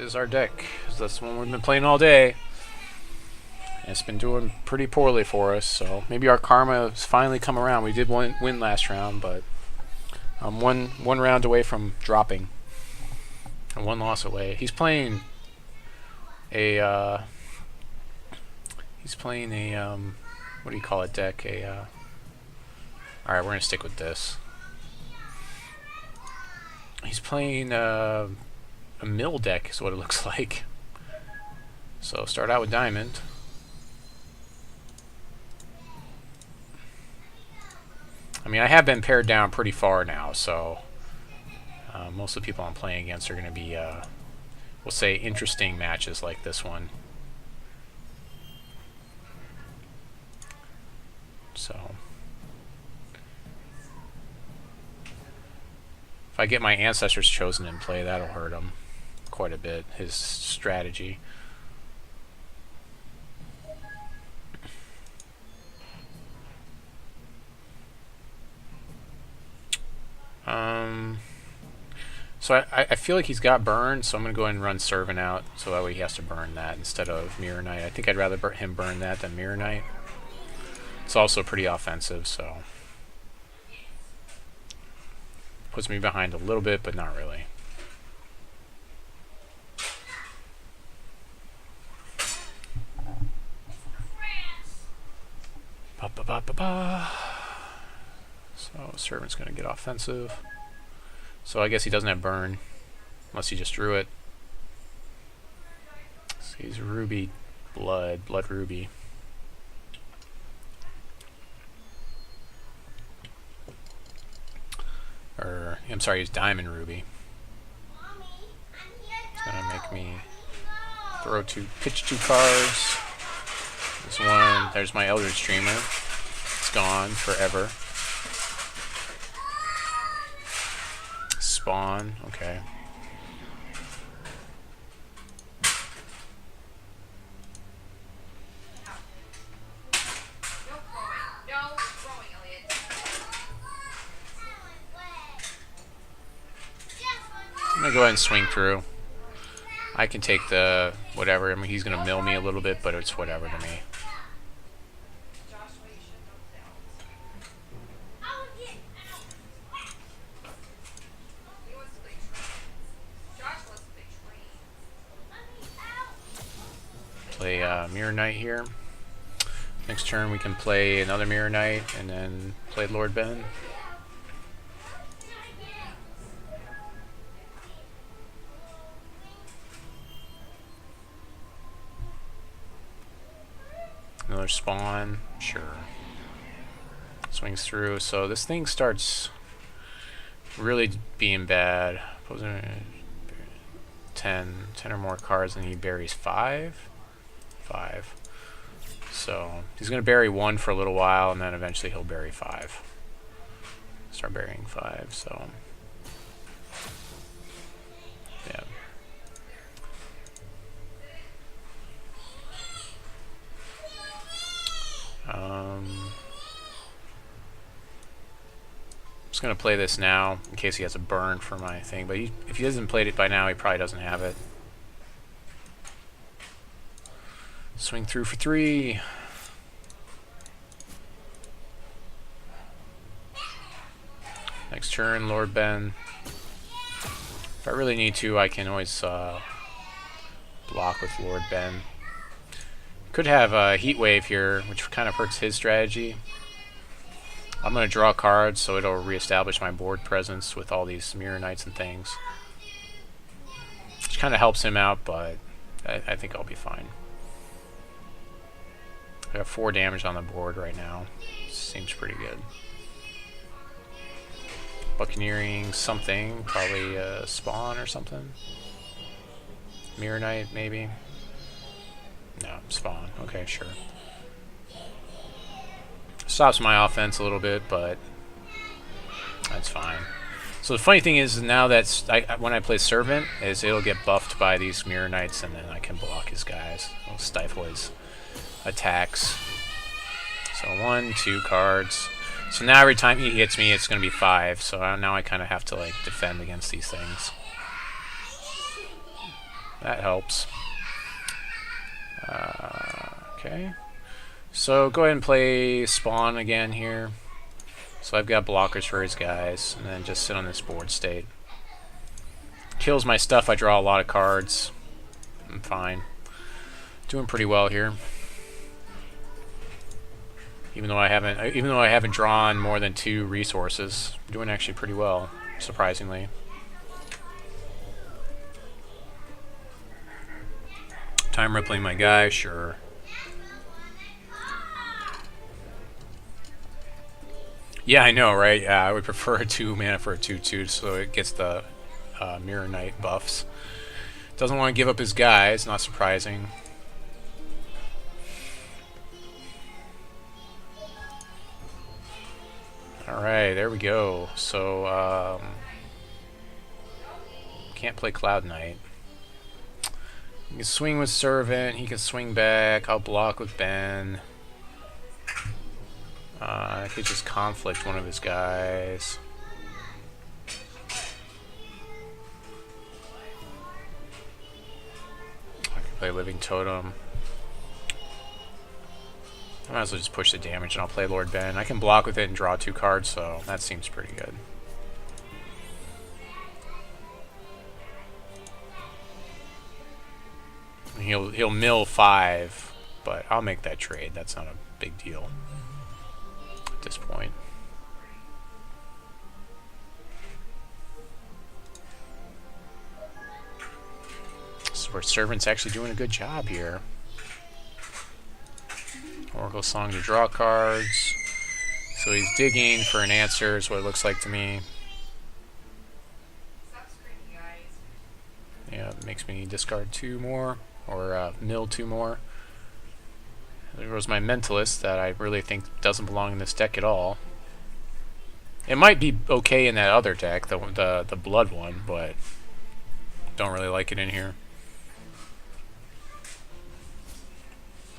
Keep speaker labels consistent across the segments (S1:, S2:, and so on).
S1: is our deck. That's the one we've been playing all day. And it's been doing pretty poorly for us, so maybe our karma has finally come around. We did win last round, but I'm one round away from dropping. And one loss away. He's playing a what do you call it deck? Alright, we're gonna stick with this. He's playing a mill deck is what it looks like. So start out with diamond. I mean, I have been pared down pretty far now, so most of the people I'm playing against are going to be, we'll say, interesting matches like this one. So, if I get my ancestors chosen in play, that'll hurt him quite a bit, his strategy. So I feel like he's got burn, so I'm going to go ahead and run Servant out, so that way he has to burn that instead of Mirror Knight. I think I'd rather him burn that than Mirror Knight. It's also pretty offensive, so puts me behind a little bit, but not really. Ba ba ba ba ba. So Servant's going to get offensive. So I guess he doesn't have burn, unless he just drew it. So he's ruby blood ruby. Or, I'm sorry, he's diamond ruby. It's going to make me pitch two cards. This one, there's my Eldritch Streamer. It's gone forever. Spawn, okay. I'm gonna go ahead and swing through. I can take the whatever. I mean, he's gonna mill me a little bit, but it's whatever to me. Play Mirror Knight here. Next turn we can play another Mirror Knight and then play Lord Ben. Another spawn, sure. Swings through, so this thing starts really being bad. 10 or more cards and he buries 5. So he's going to bury 1 for a little while and then eventually he'll bury 5. Start burying 5, so yeah. I'm just going to play this now in case he has a burn for my thing, but if he hasn't played it by now, he probably doesn't have it. Swing through for 3. Next turn, Lord Ben. If I really need to, I can always block with Lord Ben. Could have a Heat Wave here, which kind of hurts his strategy. I'm going to draw cards, so it'll reestablish my board presence with all these Mirror Knights and things. Which kind of helps him out, but I think I'll be fine. I have 4 damage on the board right now. Seems pretty good. Buccaneering something, probably a spawn or something. Mirror Knight, maybe. No, spawn. Okay, sure. Stops my offense a little bit, but that's fine. So the funny thing is, now that when I play Servant, is it'll get buffed by these Mirror Knights, and then I can block his guys. I'll stifle his attacks. So 1, 2 cards. So now every time he hits me, it's going to be 5. So now I kind of have to like defend against these things. That helps. Okay. So go ahead and play Spawn again here. So I've got blockers for his guys, and then just sit on this board state. Kills my stuff, I draw a lot of cards. I'm fine. Doing pretty well here. Even though I haven't drawn more than 2 resources, I'm doing actually pretty well, surprisingly. Time rippling my guy, sure. Yeah, I know, right? Yeah, I would prefer a 2 mana for a 2/2 so it gets the Mirror Knight buffs. Doesn't want to give up his guys, not surprising. Alright, there we go. So, can't play Cloud Knight. He can swing with Servant, he can swing back, I'll block with Ben. I could just conflict one of his guys. I can play Living Totem. I might as well just push the damage and I'll play Lord Ben. I can block with it and draw 2 cards, so that seems pretty good. He'll mill 5, but I'll make that trade. That's not a big deal at this point. This is where Servant's actually doing a good job here. Oracle Song to draw cards. So he's digging for an answer is what it looks like to me. Yeah, it makes me discard 2 more, or mill 2 more. There goes my Mentalist that I really think doesn't belong in this deck at all. It might be okay in that other deck, the Blood one, but don't really like it in here.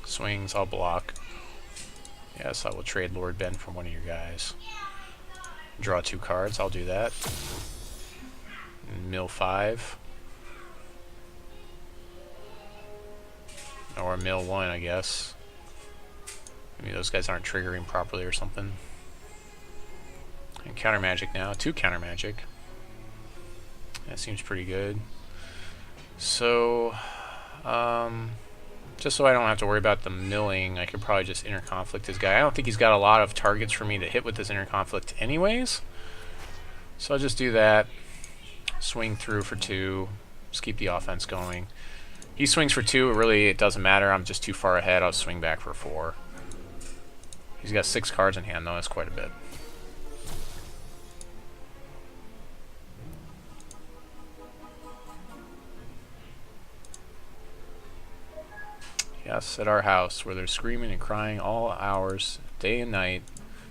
S1: Swings, I'll block. Yes, I will trade Lord Ben from one of your guys. Draw 2 cards, I'll do that. Mill 5. Or mill 1, I guess. Maybe those guys aren't triggering properly or something. And Countermagic now. 2 Countermagic. That seems pretty good. So, just so I don't have to worry about the milling, I could probably just interconflict his guy. I don't think he's got a lot of targets for me to hit with this interconflict anyways. So I'll just do that. Swing through for 2. Just keep the offense going. He swings for 2, it doesn't matter. I'm just too far ahead. I'll swing back for 4. He's got 6 cards in hand though, that's quite a bit. Yes, at our house, where they're screaming and crying all hours, day and night,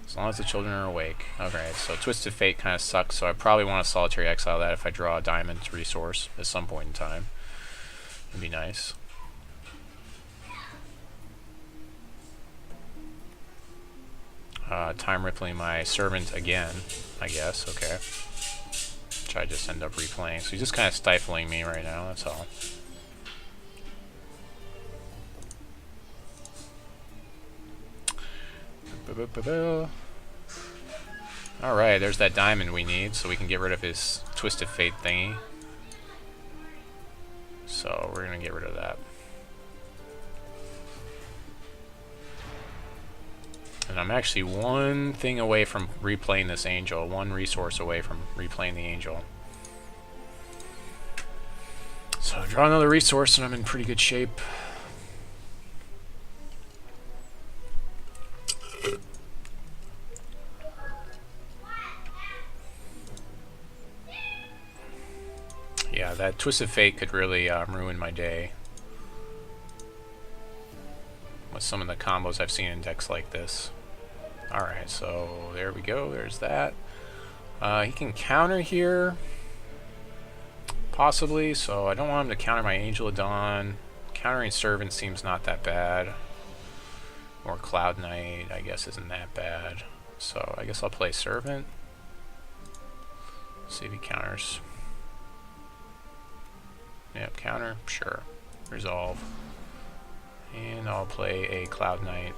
S1: as long as the children are awake. Okay, so Twisted Fate kind of sucks, so I probably want to Solitary Exile that if I draw a diamond resource at some point in time. It'd be nice. Time rippling my Servant again, I guess, okay. Which I just end up replaying. So he's just kind of stifling me right now, that's all. Alright, there's that diamond we need, so we can get rid of his Twisted Fate thingy. So we're going to get rid of that. And I'm actually 1 thing away from replaying this angel, 1 resource away from replaying the angel. So I draw another resource and I'm in pretty good shape. Yeah, that Twisted Fate could really ruin my day with some of the combos I've seen in decks like this. Alright, so there we go, there's that. He can counter here, possibly, so I don't want him to counter my Angel of Dawn. Countering Servant seems not that bad. Or Cloud Knight, I guess, isn't that bad. So I guess I'll play Servant. See if he counters. Yep, counter, sure. Resolve. And I'll play a Cloud Knight.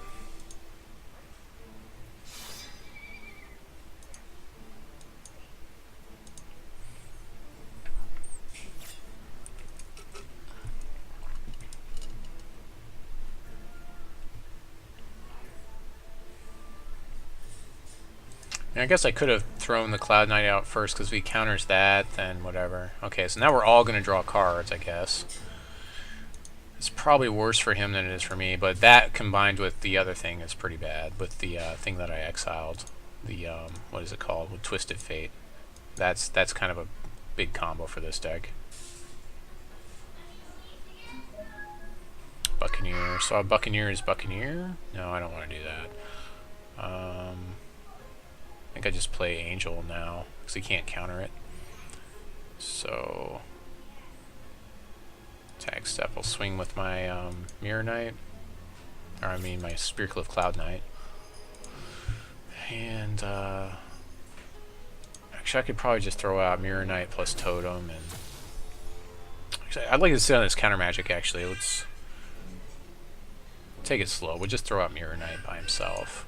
S1: I guess I could have thrown the Cloud Knight out first because if he counters that, then whatever. Okay, so now we're all going to draw cards, I guess. It's probably worse for him than it is for me, but that combined with the other thing is pretty bad. With the thing that I exiled, the what is it called? With Twisted Fate. That's kind of a big combo for this deck. Buccaneer. So a Buccaneer is Buccaneer? No, I don't want to do that. I think I just play Angel now because he can't counter it. So attack step. I'll swing with my Mirror Knight, or I mean my Spearcliff Cloud Knight. And actually, I could probably just throw out Mirror Knight plus Totem, and actually, I'd like to sit on this Countermagic. Actually, let's take it slow. We'll just throw out Mirror Knight by himself.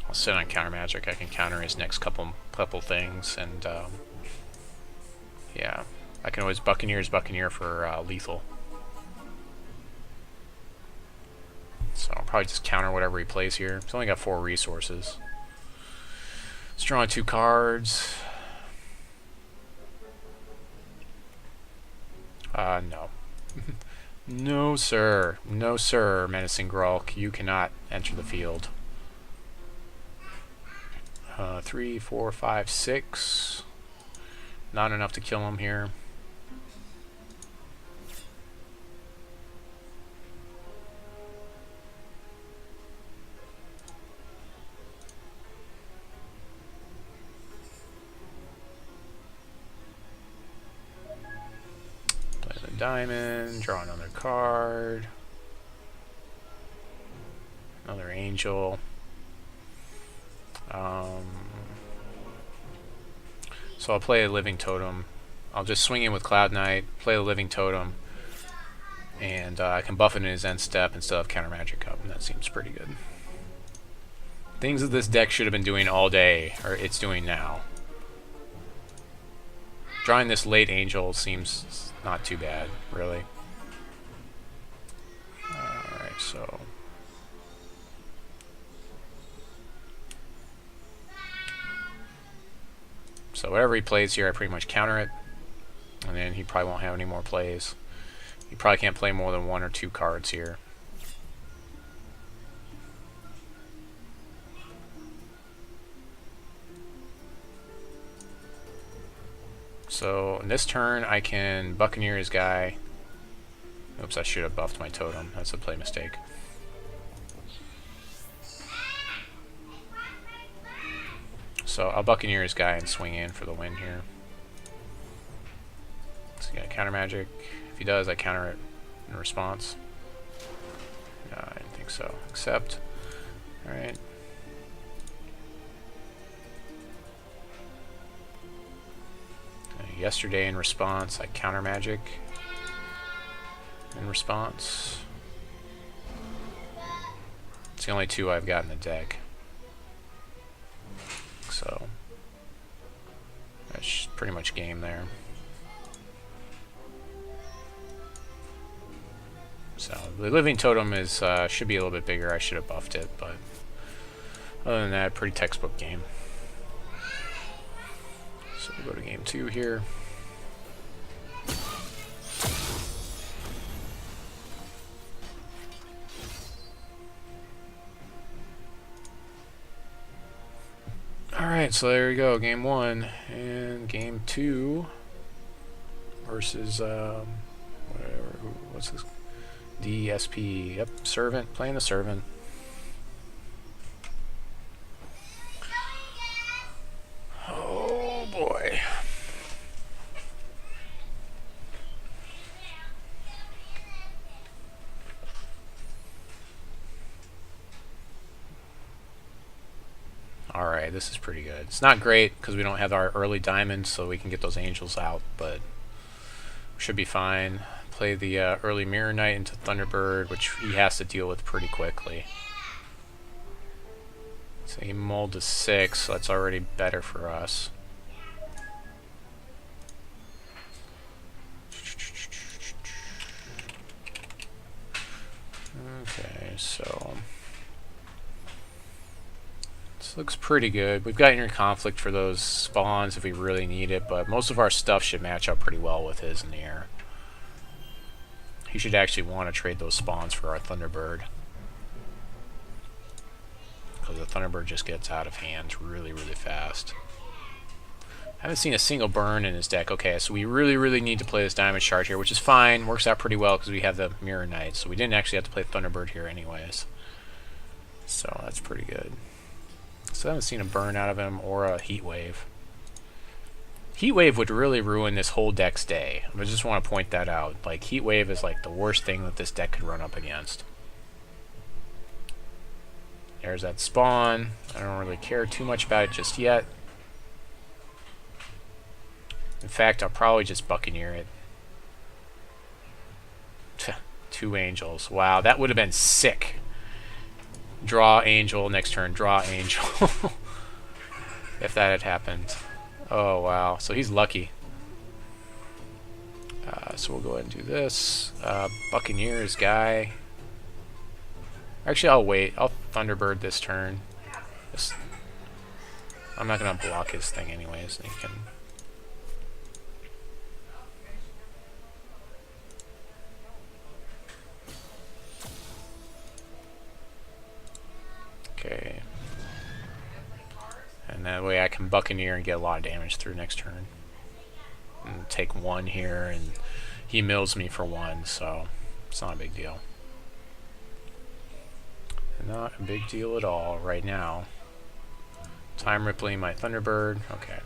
S1: I'll sit on Countermagic. I can counter his next couple things, and yeah, I can always Buccaneer's Buccaneer for lethal. So I'll probably just counter whatever he plays here. He's only got 4 resources. Let's draw 2 cards. No. No, sir. No, sir, Menacing Gralk. You cannot enter the field. 3, 4, 5, 6. Not enough to kill him here. Play the diamond, draw another card. Another angel. So I'll play a Living Totem. I'll just swing in with Cloud Knight, play a Living Totem, and I can buff it in his end step and still have Countermagic up, and that seems pretty good. Things that this deck should have been doing all day, or it's doing now. Drawing this late Angel seems not too bad, really. Alright, so whatever he plays here, I pretty much counter it, and then he probably won't have any more plays. He probably can't play more than 1 or 2 cards here. So in this turn, I can Buccaneer his guy. Oops, I should have buffed my Totem. That's a play mistake. So I'll Buccaneer his guy and swing in for the win here. So he got Countermagic. If he does, I counter it in response. No, I didn't think so. Accept. Alright. Yesterday in response, I Countermagic in response. It's the only 2 I've got in the deck. So that's pretty much game there. So the Living Totem is should be a little bit bigger. I should have buffed it, but other than that, pretty textbook game. So we'll go to game 2 here. Alright, so there we go, game 1, and game 2 versus, whatever, what's this, DSP, yep, Servant, playing the Servant. Oh boy. Alright, this is pretty good. It's not great because we don't have our early diamonds, so we can get those angels out, but should be fine. Play the early Mirror Knight into Thunderbird, which he has to deal with pretty quickly. So he mulled to 6, so that's already better for us. Okay, so this looks pretty good. We've got Inner Conflict for those spawns if we really need it, but most of our stuff should match up pretty well with his in the air. He should actually want to trade those spawns for our Thunderbird, because the Thunderbird just gets out of hand really, really fast. I haven't seen a single burn in his deck. Okay, so we really need to play this Diamond Shard here, which is fine. Works out pretty well because we have the Mirror Knight, so we didn't actually have to play Thunderbird here anyways. So that's pretty good. So I haven't seen a burn out of him or a Heat Wave. Heat Wave would really ruin this whole deck's day. I just want to point that out. Like, Heat Wave is like the worst thing that this deck could run up against. There's that spawn. I don't really care too much about it just yet. In fact, I'll probably just Buccaneer it. 2 angels. Wow, that would have been sick. Draw angel, next turn, draw angel. If that had happened. Oh, wow. So he's lucky. So we'll go ahead and do this. Buccaneer's guy. Actually, I'll wait. I'll Thunderbird this turn. I'm not going to block his thing anyways. He can... Okay. And that way I can Buccaneer and get a lot of damage through next turn. And take 1 here, and he mills me for 1, so it's not a big deal. Not a big deal at all right now. Time rippling my Thunderbird. Okay.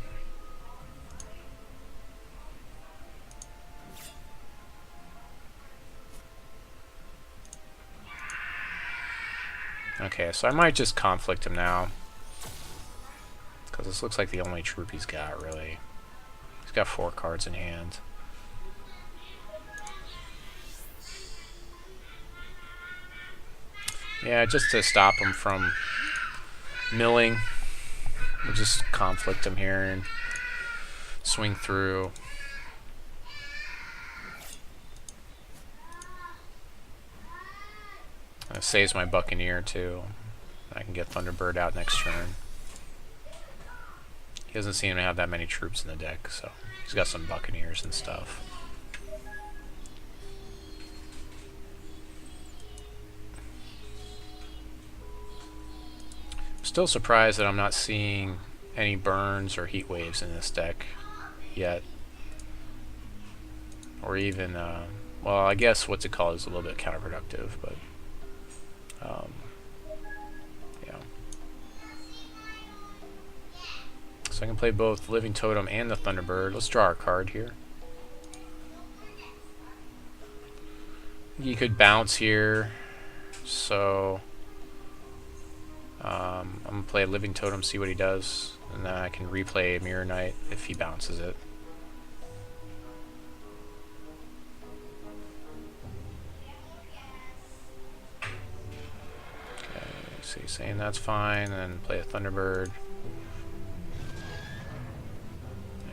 S1: Okay, so I might just conflict him now, because this looks like the only troop he's got, really. He's got 4 cards in hand. Yeah, just to stop him from milling, we'll just conflict him here and swing through. That saves my Buccaneer too. I can get Thunderbird out next turn. He doesn't seem to have that many troops in the deck, so he's got some Buccaneers and stuff. Still surprised that I'm not seeing any burns or heat waves in this deck yet. Or even, well, I guess what's it called is a little bit counterproductive, but yeah. So I can play both Living Totem and the Thunderbird. Let's draw our card here. You could bounce here, so I'm going to play a Living Totem, see what he does, and then I can replay Mirror Knight if he bounces it. Okay, so he's saying that's fine, and then play a Thunderbird.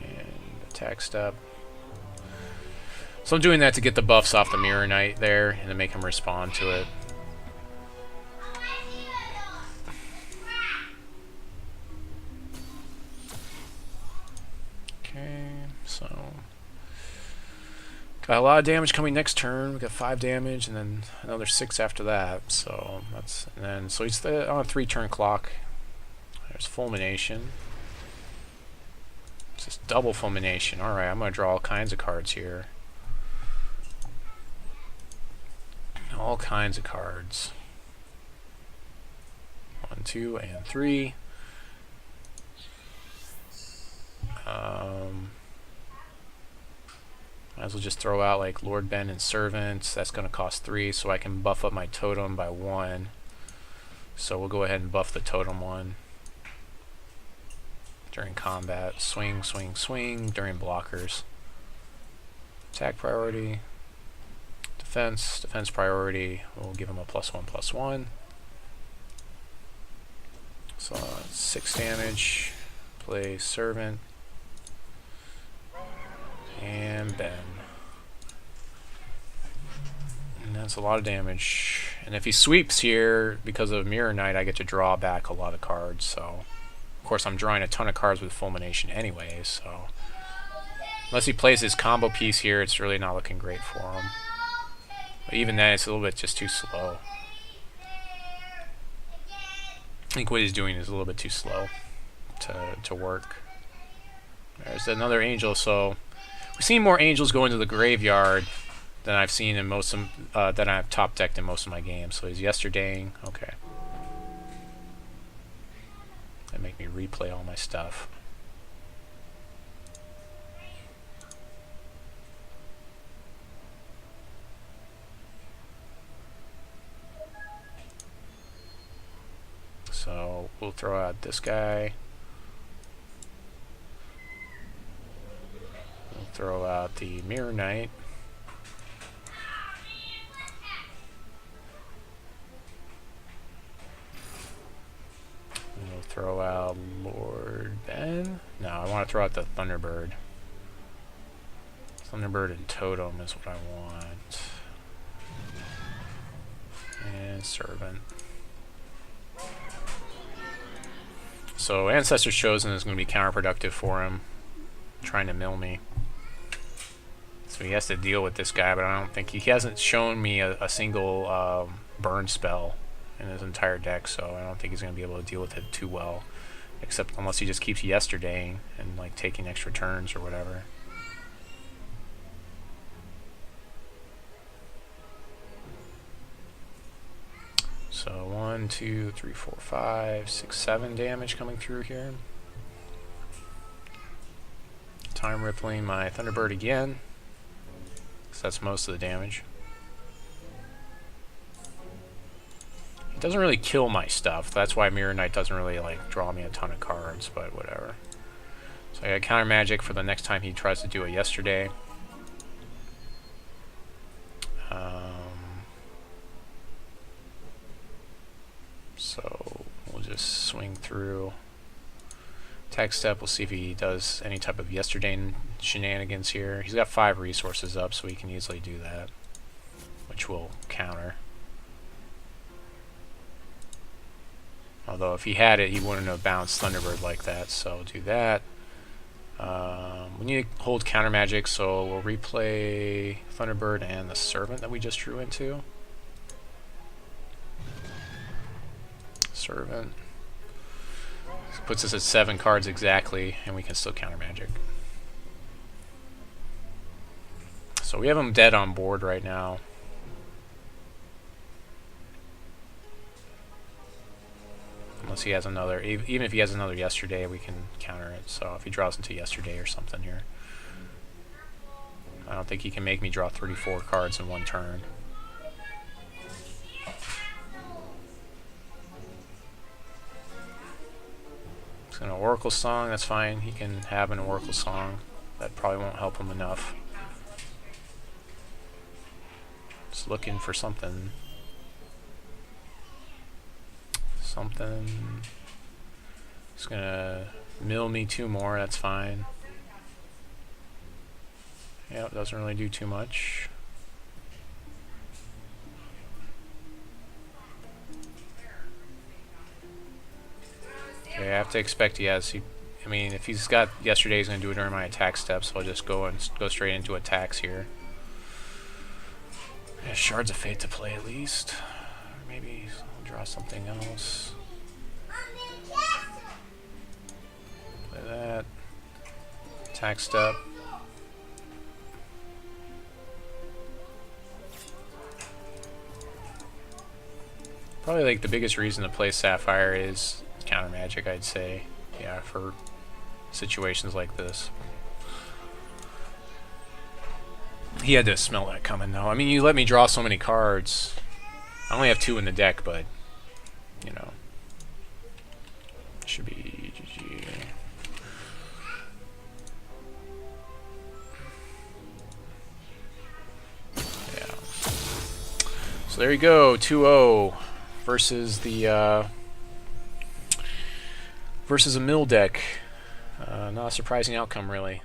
S1: And attack step. So I'm doing that to get the buffs off the Mirror Knight there, and to make him respond to it. So got a lot of damage coming next turn. We got 5 damage and then another 6 after that. So that's, and then so he's on a 3-turn clock. There's Fulmination. It's just double Fulmination. All right, I'm gonna draw all kinds of cards here. All kinds of cards. 1, 2, and 3. Might as well just throw out like Lord Ben and Servant. That's going to cost 3, so I can buff up my totem by 1. So we'll go ahead and buff the totem 1. during combat. Swing, swing, swing during blockers. Attack priority. Defense priority. We'll give him a +1/+1. So 6 damage. Play Servant. And Ben. And that's a lot of damage. And if he sweeps here, because of Mirror Knight, I get to draw back a lot of cards. So, of course, I'm drawing a ton of cards with Fulmination anyway. So, unless he plays his combo piece here, it's really not looking great for him. But even then, it's a little bit just too slow. I think what he's doing is a little bit too slow to work. There's another angel. So, we've seen more angels go into the graveyard than I've seen in most of that I've top decked in most of my games. So he's yesterdaying. Okay. That make me replay all my stuff. So we'll throw out this guy. We'll throw out the Mirror Knight. We'll throw out Lord Ben. No, I want to throw out the Thunderbird. Thunderbird and Totem is what I want. And Servant. So Ancestor's Chosen is going to be counterproductive for him, trying to mill me. So he has to deal with this guy, but I don't think he hasn't shown me a single burn spell in his entire deck, so I don't think he's going to be able to deal with it too well, except unless he just keeps yesterdaying and like taking extra turns or whatever. So 1, 2, 3, 4, 5, 6, 7 damage coming through here. Time rippling my Thunderbird again, because that's most of the damage. It doesn't really kill my stuff. That's why Mirror Knight doesn't really like draw me a ton of cards, but whatever. So I got Countermagic for the next time he tries to do it yesterday. So we'll just swing through. Attack step, we'll see if he does any type of yesterday shenanigans here. He's got 5 resources up, so he can easily do that, which will counter. Although if he had it, he wouldn't have bounced Thunderbird like that, so do that. We need to hold Countermagic, so we'll replay Thunderbird and the Servant that we just drew into. Servant. This puts us at 7 cards exactly, and we can still Countermagic. So we have him dead on board right now. Unless he has another, even if he has another yesterday, we can counter it. So if he draws into yesterday or something here, I don't think he can make me draw 34 cards in one turn. He's gonna Oracle Song, that's fine. He can have an Oracle Song. That probably won't help him enough. Just looking for something. It's gonna mill me 2 more, that's fine. Yeah, it doesn't really do too much. Okay, I have to expect he has. I mean, if he's got yesterday, he's gonna do it during my attack steps, so I'll just go straight into attacks here. Yeah, Shards of Fate to play at least. Or maybe I'll draw something else. Play that. Attack step. Probably like the biggest reason to play Sapphire is Countermagic, I'd say. Yeah, for situations like this. He had to smell that coming though. I mean, you let me draw so many cards. I only have 2 in the deck, but you know, should be GG. there you go, 2-0 versus the versus a mill deck. Not a surprising outcome, really.